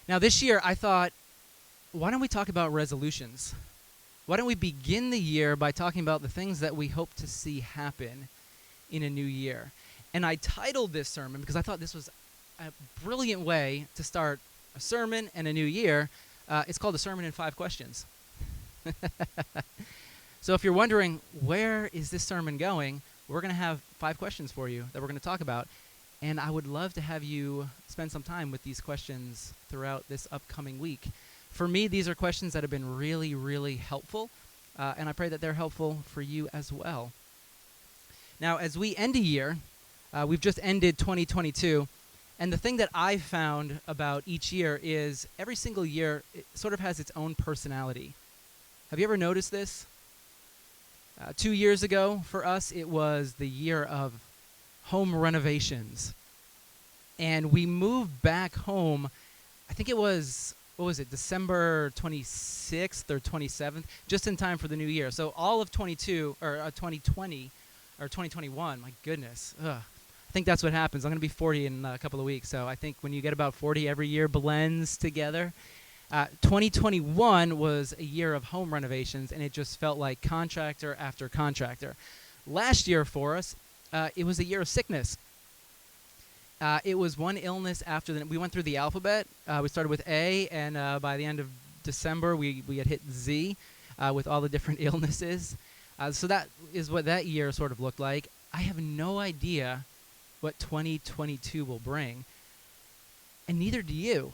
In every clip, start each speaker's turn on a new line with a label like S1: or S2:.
S1: Now, this year, I thought, why don't we talk about resolutions? Why don't we begin the year by talking about the things that we hope to see happen in a new year? And I titled this sermon because I thought this was a brilliant way to start a sermon and a new year. It's called A Sermon in 5 Questions. So if you're wondering, where is this sermon going, we're going to have 5 questions for you that we're going to talk about. And I would love to have you spend some time with these questions throughout this upcoming week. For me, these are questions that have been really, really helpful, and I pray that they're helpful for you as well. Now, as we end a year, we've just ended 2022, and the thing that I've found about each year is every single year it sort of has its own personality. Have you ever noticed this? 2 years ago, for us, it was the year of home renovations. And we moved back home, I think it was, December 26th or 27th, just in time for the new year. So all of 2020, or 2021, my goodness. I think that's what happens. I'm going to be 40 in a couple of weeks, so I think when you get about 40, every year blends together. 2021 was a year of home renovations, and it just felt like contractor after contractor. Last year for us, it was a year of sickness. It was one illness after the. We went through the alphabet. We started with A, and by the end of December, we had hit Z with all the different illnesses. So that is what that year sort of looked like. I have no idea what 2022 will bring, and neither do you.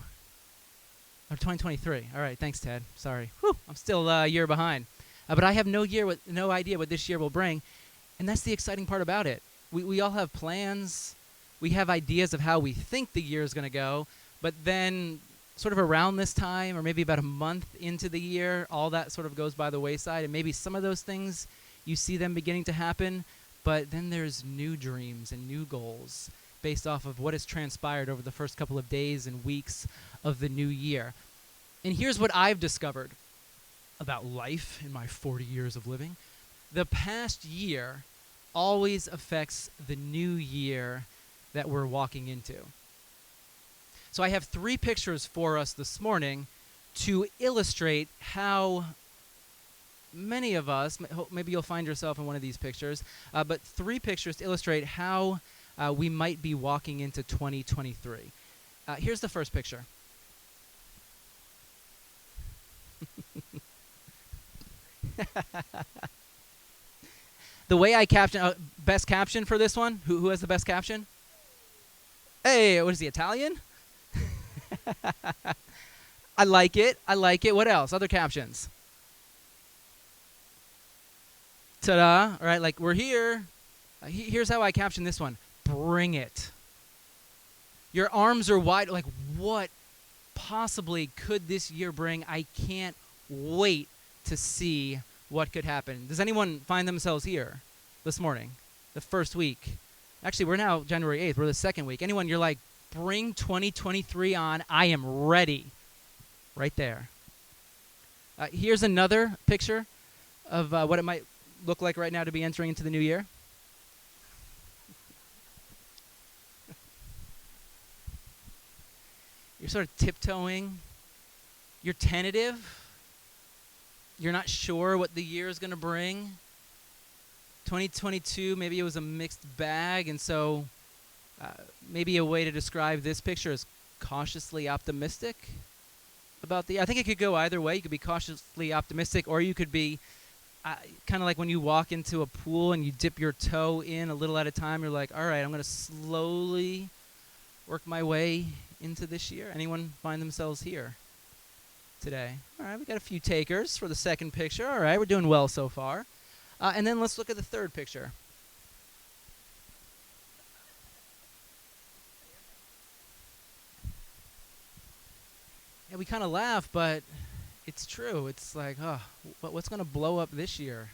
S1: Or 2023. All right, thanks, Ted. Sorry. Whew, I'm still a year behind. But I have no idea what this year will bring. And that's the exciting part about it. We all have plans. We have ideas of how we think the year is going to go. But then sort of around this time, or maybe about a month into the year, all that sort of goes by the wayside. And maybe some of those things, you see them beginning to happen. But then there's new dreams and new goals based off of what has transpired over the first couple of days and weeks of the new year. And here's what I've discovered about life in my 40 years of living. The past year always affects the new year that we're walking into. So I have 3 pictures for us this morning to illustrate how many of us, maybe you'll find yourself in one of these pictures, but 3 pictures to illustrate how we might be walking into 2023. Here's the first picture. The way I caption, best caption for this one? Who has the best caption? Hey, what is he, Italian? I like it. What else? Other captions? Ta-da. All right, like we're here. Here's how I caption this one. Bring it. Your arms are wide. Like, what possibly could this year bring? I can't wait to see what could happen. Does anyone find themselves here this morning, the first week? Actually, we're now January 8th. We're the second week. Anyone, you're like, bring 2023 on. I am ready. Right there. Here's another picture of what it might look like right now to be entering into the new year. You're sort of tiptoeing. You're tentative. You're not sure what the year is going to bring. 2022, maybe it was a mixed bag, and so maybe a way to describe this picture is cautiously optimistic about the year. I think it could go either way. You could be cautiously optimistic, or you could be kind of like when you walk into a pool and you dip your toe in a little at a time. You're like, all right, I'm going to slowly work my way into this year. Anyone find themselves here today? All right, we got a few takers for the second picture. All right, we're doing well so far. And then let's look at the third picture. Yeah, we kind of laugh, but it's true. It's like, what's going to blow up this year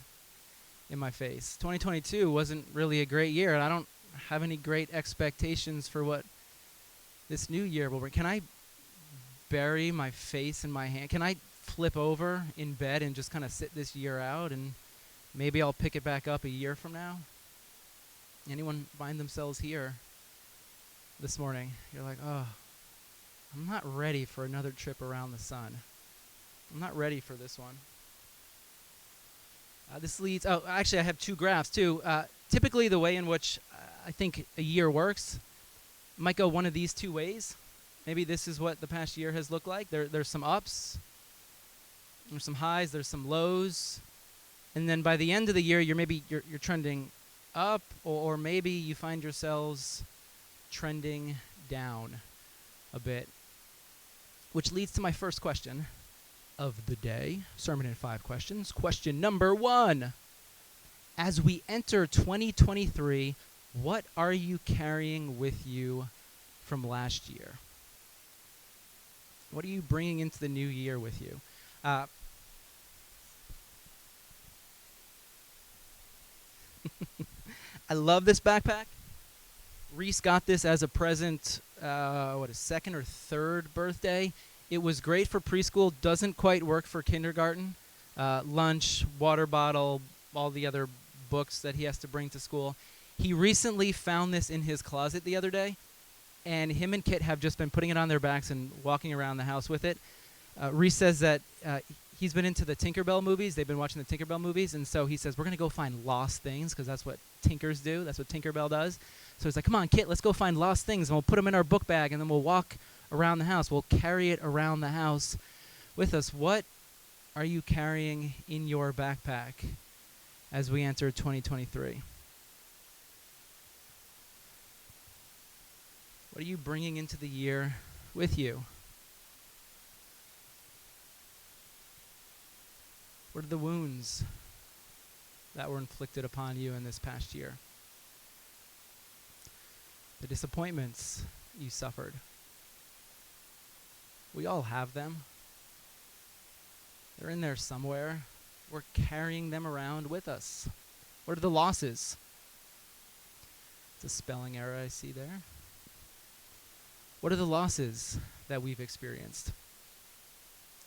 S1: in my face? 2022 wasn't really a great year, and I don't have any great expectations for what this new year will bring. Can I bury my face in my hand? Can I flip over in bed and just kind of sit this year out, and maybe I'll pick it back up a year from now? Anyone find themselves here this morning? You're like, I'm not ready for another trip around the sun. I'm not ready for this one. This leads, oh, actually I have two graphs too. Typically the way in which I think a year works might go one of these two ways. Maybe this is what the past year has looked like. There's some ups, there's some highs, there's some lows. And then by the end of the year, you're trending up, or maybe you find yourselves trending down a bit. Which leads to my first question of the day. Sermon in 5 questions. Question number 1. As we enter 2023, what are you carrying with you from last year? What are you bringing into the new year with you? I love this backpack. Reese got this as a present, his second or third birthday. It was great for preschool, doesn't quite work for kindergarten. Lunch, water bottle, all the other books that he has to bring to school. He recently found this in his closet the other day, and him and Kit have just been putting it on their backs and walking around the house with it. Reese says that he's been into the Tinkerbell movies. They've been watching the Tinkerbell movies, and so he says, we're going to go find lost things, because that's what Tinkers do. That's what Tinkerbell does. So he's like, come on, Kit, let's go find lost things, and we'll put them in our book bag, and then we'll walk around the house. We'll carry it around the house with us. What are you carrying in your backpack as we enter 2023? What are you bringing into the year with you? What are the wounds that were inflicted upon you in this past year? The disappointments you suffered. We all have them. They're in there somewhere. We're carrying them around with us. What are the losses? It's a spelling error I see there. What are the losses that we've experienced?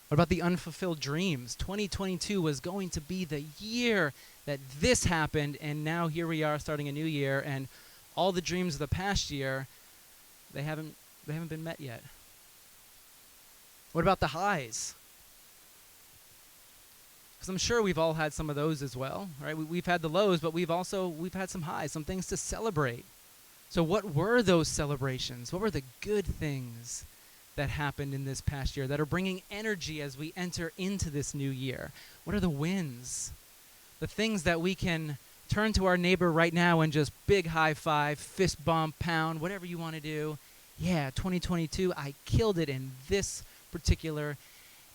S1: What about the unfulfilled dreams? 2022 was going to be the year that this happened, and now here we are starting a new year, and all the dreams of the past year, they haven't been met yet. What about the highs? Because I'm sure we've all had some of those as well, right? We've had the lows, but we've had some highs, some things to celebrate. So what were those celebrations? What were the good things that happened in this past year that are bringing energy as we enter into this new year? What are the wins? The things that we can turn to our neighbor right now and just big high five, fist bump, pound, whatever you want to do. Yeah, 2022, I killed it in this particular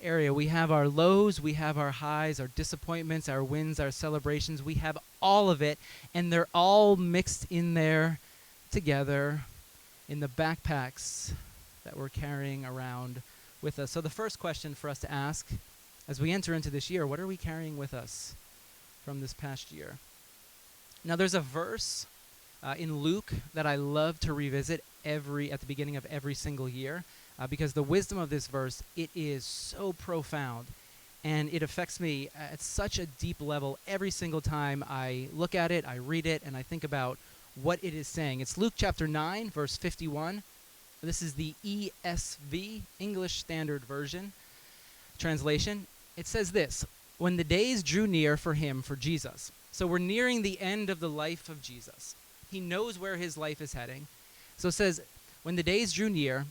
S1: area. We have our lows, we have our highs, our disappointments, our wins, our celebrations. We have all of it, and they're all mixed in there together in the backpacks that we're carrying around with us. So the first question for us to ask as we enter into this year, what are we carrying with us from this past year? Now there's a verse in Luke that I love to revisit at the beginning of every single year because the wisdom of this verse, it is so profound and it affects me at such a deep level every single time I look at it, I read it, and I think about what it is saying. It's Luke chapter 9, verse 51. This is the ESV, English Standard Version translation. It says this: when the days drew near for him, for Jesus. So we're nearing the end of the life of Jesus. He knows where his life is heading. So it says, when the days drew near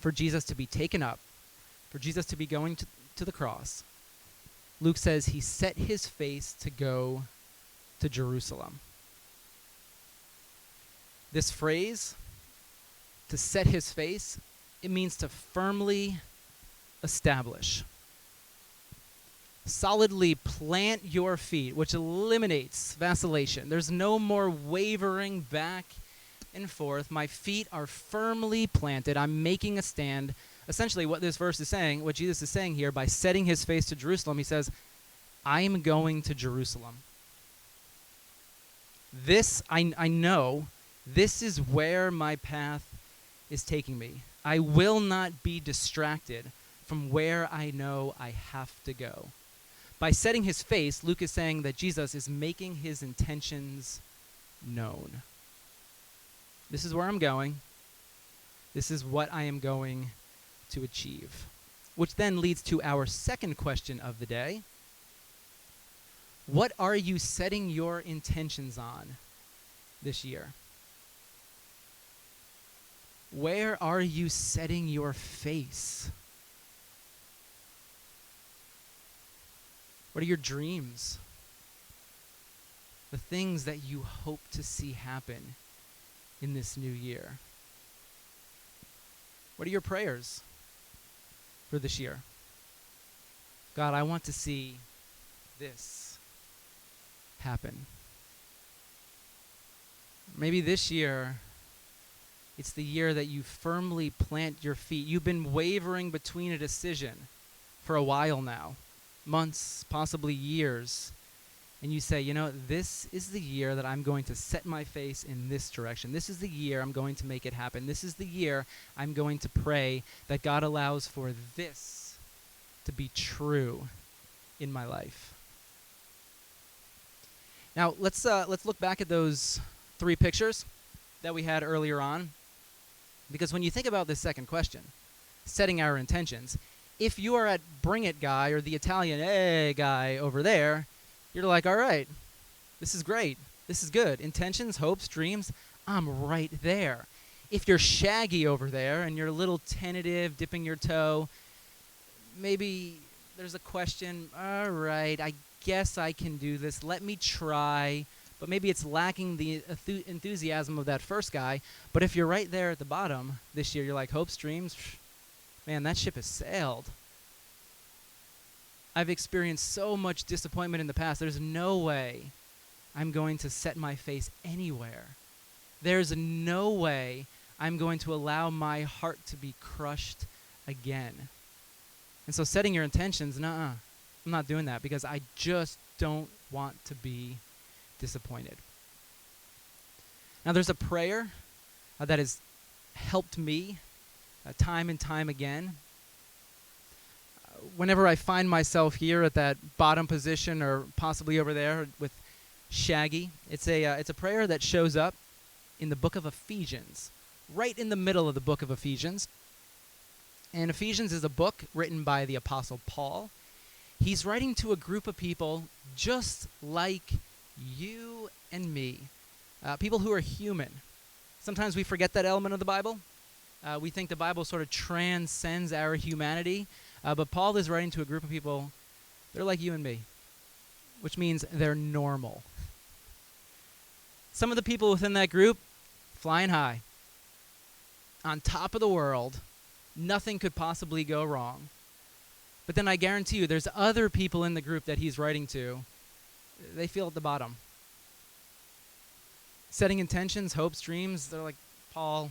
S1: for Jesus to be taken up, for Jesus to be going to the cross, Luke says he set his face to go to Jerusalem. This phrase, to set his face, it means to firmly establish. Solidly plant your feet, which eliminates vacillation. There's no more wavering back and forth. My feet are firmly planted. I'm making a stand. Essentially what this verse is saying, what Jesus is saying here, by setting his face to Jerusalem, he says, I am going to Jerusalem. This, I know, this is where my path is taking me. I will not be distracted from where I know I have to go. By setting his face, Luke is saying that Jesus is making his intentions This is where I'm going. This is what I am going to achieve. Which then leads to our second question of the day. What are you setting your intentions on this year? Where are you setting your face? What are your dreams? The things that you hope to see happen in this new year? What are your prayers for this year? God, I want to see this happen. Maybe this year, it's the year that you firmly plant your feet. You've been wavering between a decision for a while now, months, possibly years. And you say, this is the year that I'm going to set my face in this direction. This is the year I'm going to make it happen. This is the year I'm going to pray that God allows for this to be true in my life. Now, let's look back at those 3 pictures that we had earlier on. Because when you think about this second question, setting our intentions, if you are at Bring It guy or the Italian guy over there, you're like, all right, this is great. This is good. Intentions, hopes, dreams, I'm right there. If you're Shaggy over there and you're a little tentative, dipping your toe, maybe there's a question, all right, I guess I can do this. Let me try. But maybe it's lacking the enthusiasm of that first guy. But if you're right there at the bottom this year, you're like, hopes, dreams, man, that ship has sailed. I've experienced so much disappointment in the past. There's no way I'm going to set my face anywhere. There's no way I'm going to allow my heart to be crushed again. And so setting your intentions, I'm not doing that because I just don't want to be disappointed. Now there's a prayer that has helped me time and time again. Whenever I find myself here at that bottom position or possibly over there with Shaggy, it's a prayer that shows up in the book of Ephesians, right in the middle of the book of Ephesians. And Ephesians is a book written by the Apostle Paul. He's writing to a group of people just like you and me, people who are human. Sometimes we forget that element of the Bible. We think the Bible sort of transcends our humanity. But Paul is writing to a group of people, they're like you and me, which means they're normal. Some of the people within that group, flying high, on top of the world, nothing could possibly go wrong. But then I guarantee you, there's other people in the group that he's writing to, they feel at the bottom. Setting intentions, hopes, dreams, they're like, Paul,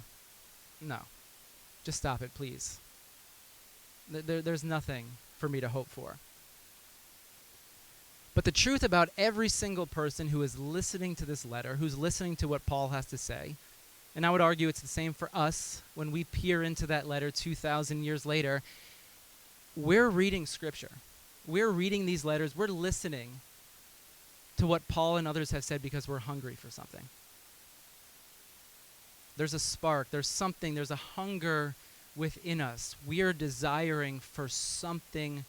S1: no, just stop it, please. There's nothing for me to hope for. But the truth about every single person who is listening to this letter, who's listening to what Paul has to say, and I would argue it's the same for us when we peer into that letter 2,000 years later, we're reading Scripture. We're reading these letters. We're listening to what Paul and others have said because we're hungry for something. There's a spark. There's something. There's a hunger within us. We are desiring for something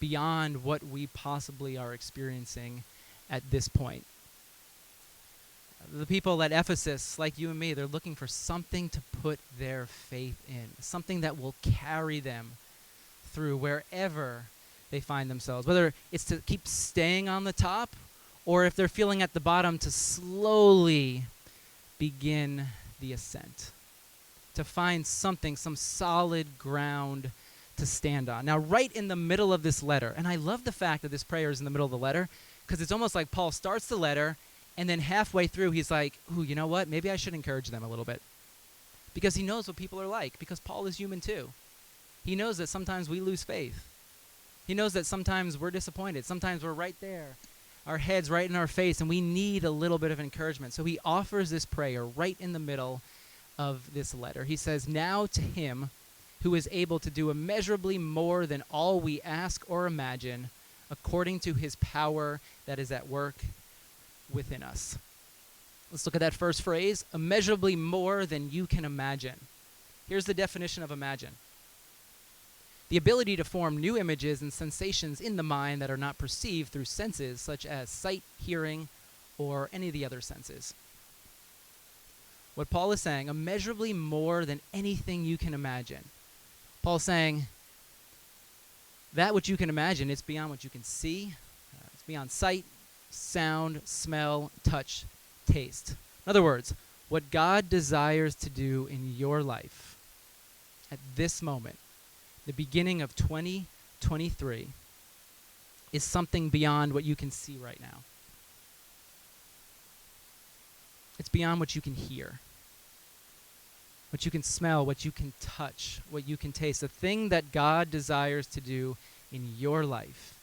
S1: beyond what we possibly are experiencing at this point. The people at Ephesus, like you and me, they're looking for something to put their faith in, something that will carry them through wherever they find themselves, whether it's to keep staying on the top or if they're feeling at the bottom, to slowly begin the ascent, to find something, some solid ground to stand on. Now, right in the middle of this letter, and I love the fact that this prayer is in the middle of the letter, because it's almost like Paul starts the letter, and then halfway through, he's like, ooh, you know what? Maybe I should encourage them a little bit. Because he knows what people are like, because Paul is human too. He knows that sometimes we lose faith. He knows that sometimes we're disappointed. Sometimes we're right there, our heads right in our face, and we need a little bit of encouragement. So he offers this prayer right in the middle of this letter. He says, now to him who is able to do immeasurably more than all we ask or imagine, according to his power that is at work within us. Let's look at that first phrase, immeasurably more than you can imagine. Here's the definition of imagine. The ability to form new images and sensations in the mind that are not perceived through senses such as sight, hearing, or any of the other senses. What Paul is saying, immeasurably more than anything you can imagine. Paul's saying that which you can imagine, it's beyond what you can see. It's beyond sight, sound, smell, touch, taste. In other words, what God desires to do in your life at this moment, the beginning of 2023, is something beyond what you can see right now. It's beyond what you can hear, what you can smell, what you can touch, what you can taste. The thing that God desires to do in your life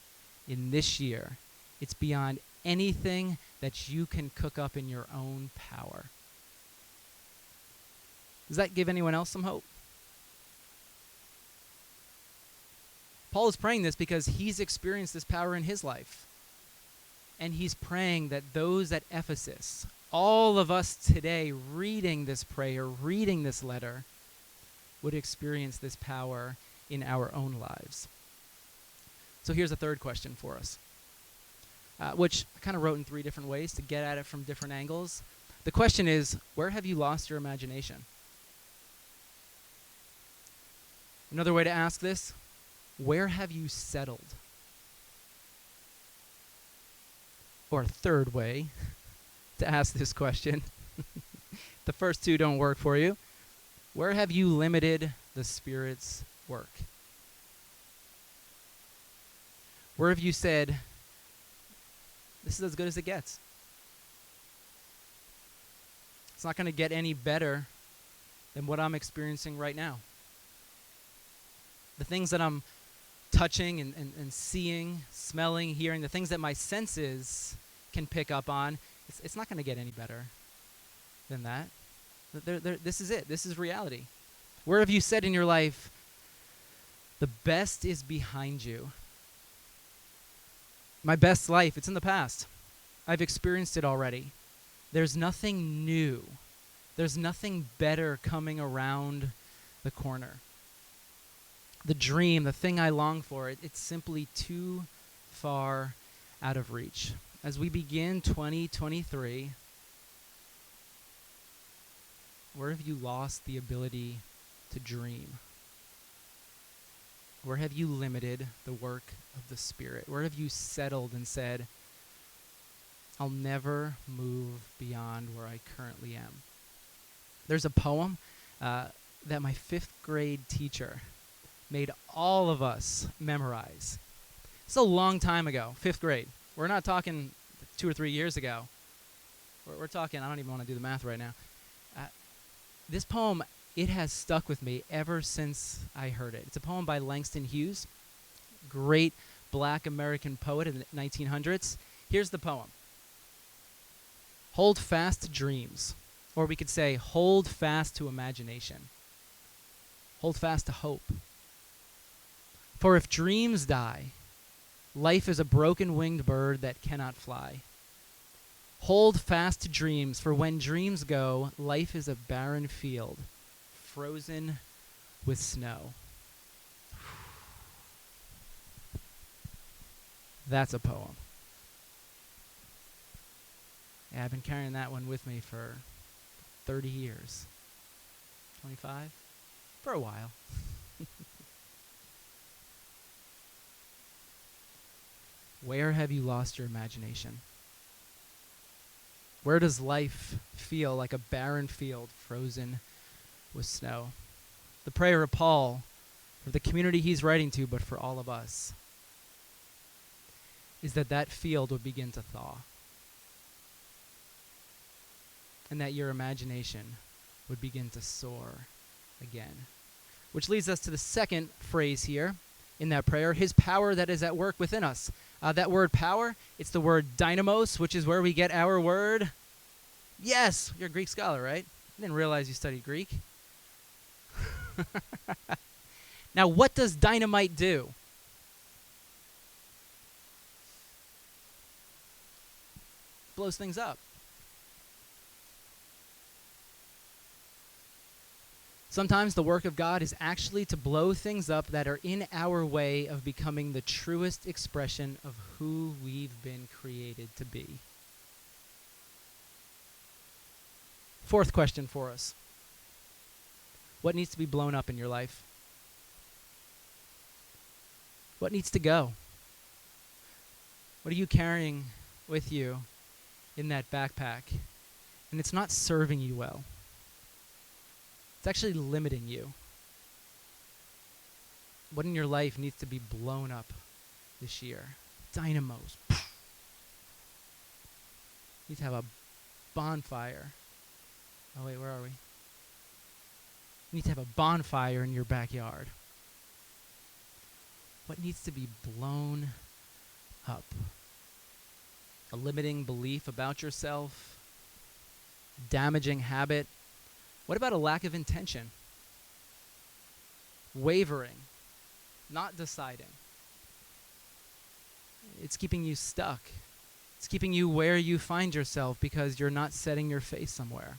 S1: in this year, it's beyond anything that you can cook up in your own power. Does that give anyone else some hope? Paul is praying this because he's experienced this power in his life. And he's praying that those at Ephesus, all of us today reading this prayer, reading this letter, would experience this power in our own lives. So here's a third question for us, which I kind of wrote in 3 different ways to get at it from different angles. The question is, where have you lost your imagination? Another way to ask this, where have you settled? Or a third way to ask this question, the first 2 don't work for you. Where have you limited the Spirit's work? Where have you said, this is as good as it gets? It's not going to get any better than what I'm experiencing right now. The things that I'm touching and seeing, smelling, hearing, the things that my senses can pick up on, it's not going to get any better than that. This is it. This is reality. Where have you said in your life, the best is behind you? My best life, it's in the past. I've experienced it already. There's nothing new. There's nothing better coming around the corner. The dream, the thing I long for, it's simply too far out of reach. As we begin 2023, where have you lost the ability to dream? Where have you limited the work of the Spirit? Where have you settled and said, I'll never move beyond where I currently am? There's a poem that my 5th grade teacher made all of us memorize. It's a long time ago, 5th grade. We're not talking 2 or 3 years ago. We're talking, I don't even want to do the math right now. This poem, it has stuck with me ever since I heard it. It's a poem by Langston Hughes, great Black American poet in the 1900s. Here's the poem. Hold fast to dreams, or we could say, hold fast to imagination. Hold fast to hope. For if dreams die, life is a broken-winged bird that cannot fly. Hold fast to dreams, for when dreams go, life is a barren field, frozen with snow. That's a poem. Yeah, I've been carrying that one with me for 30 years. 25? For a while. Where have you lost your imagination? Where does life feel like a barren field frozen with snow? The prayer of Paul for the community he's writing to, but for all of us, is that that field would begin to thaw. And that your imagination would begin to soar again. Which leads us to the second phrase here in that prayer, his power that is at work within us. That word power, it's the word dynamos, which is where we get our word. Yes, you're a Greek scholar, right? I didn't realize you studied Greek. Now, what does dynamite do? Blows things up. Sometimes the work of God is actually to blow things up that are in our way of becoming the truest expression of who we've been created to be. Fourth question for us. What needs to be blown up in your life? What needs to go? What are you carrying with you in that backpack? And it's not serving you well. It's actually limiting you. What in your life needs to be blown up this year? Dynamos. You need to have a bonfire. Oh wait, where are we? You need to have a bonfire in your backyard. What needs to be blown up? A limiting belief about yourself? Damaging habit? What about a lack of intention? Wavering? Not deciding? It's keeping you stuck. It's keeping you where you find yourself because you're not setting your face somewhere.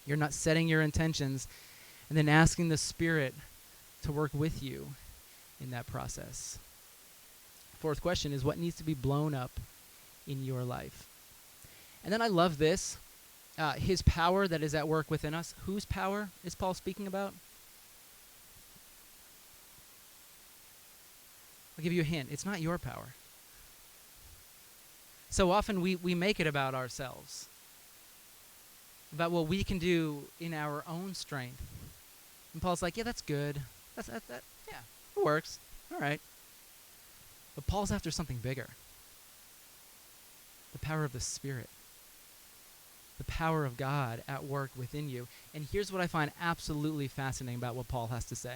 S1: You're not setting your intentions and then asking the Spirit to work with you in that process. Fourth question is, what needs to be blown up in your life? And then I love this. His power that is at work within us. Whose power is Paul speaking about? I'll give you a hint. It's not your power. So often we make it about ourselves, about what we can do in our own strength. And Paul's like, yeah, that's good. Yeah, it works. All right. But Paul's after something bigger. The power of the Spirit. The power of God at work within you. And here's what I find absolutely fascinating about what Paul has to say.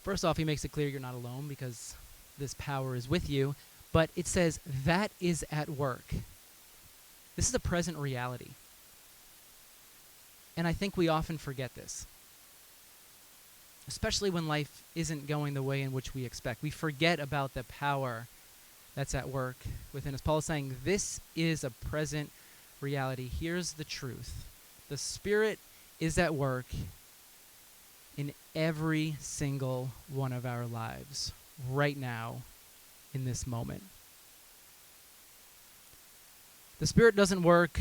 S1: First off, he makes it clear you're not alone because this power is with you. But it says that is at work. This is a present reality. And I think we often forget this. Especially when life isn't going the way in which we expect. We forget about the power that's at work within us. Paul is saying this is a present reality. Here's the truth. The Spirit is at work in every single one of our lives right now in this moment. The Spirit doesn't work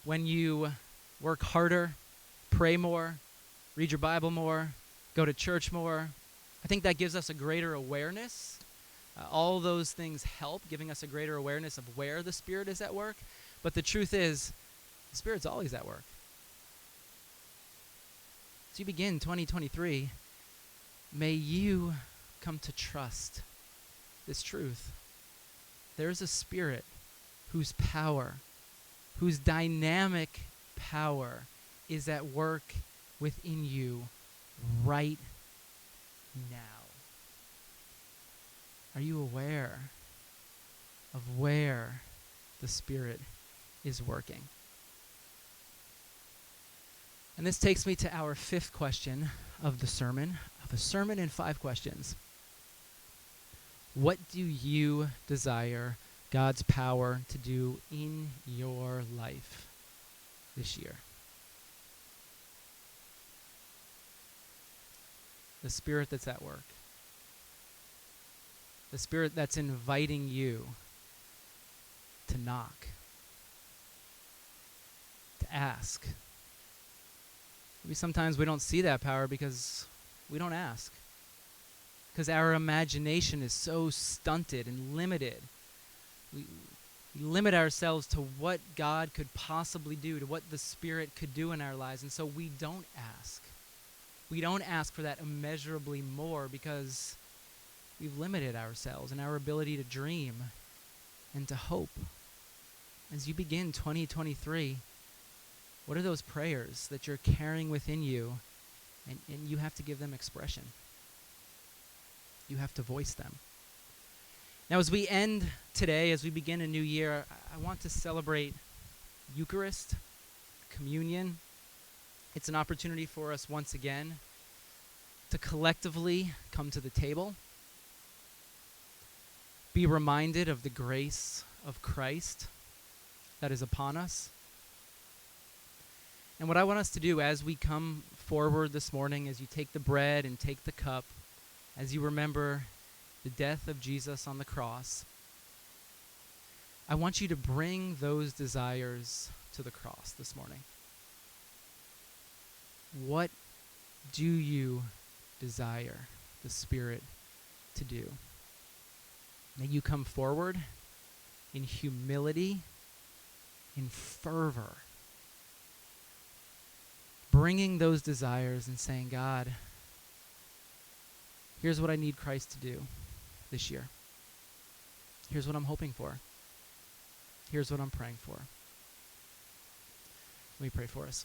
S1: when you work harder, pray more, read your Bible more, go to church more. I think that gives us a greater awareness. All those things help, giving us a greater awareness of where the Spirit is at work. But the truth is, the Spirit's always at work. As you begin 2023, may you come to trust this truth. There is a Spirit whose power, whose dynamic power is at work within you right now. Are you aware of where the Spirit is working? And this takes me to our fifth question of the sermon, of a sermon in 5 questions. What do you desire God's power to do in your life this year? The Spirit that's at work. The Spirit that's inviting you to knock, to ask. Maybe sometimes we don't see that power because we don't ask. Because our imagination is so stunted and limited. We limit ourselves to what God could possibly do, to what the Spirit could do in our lives, and so we don't ask. We don't ask for that immeasurably more because we've limited ourselves and our ability to dream and to hope. As you begin 2023, what are those prayers that you're carrying within you, and you have to give them expression? You have to voice them. Now, as we end today, as we begin a new year, I want to celebrate Eucharist, communion. It's an opportunity for us once again to collectively come to the table, be reminded of the grace of Christ that is upon us. And what I want us to do as we come forward this morning, as you take the bread and take the cup, as you remember the death of Jesus on the cross, I want you to bring those desires to the cross this morning. What do you desire the Spirit to do? May you come forward in humility, in fervor, bringing those desires and saying, God, here's what I need Christ to do this year. Here's what I'm hoping for. Here's what I'm praying for. Let me pray for us.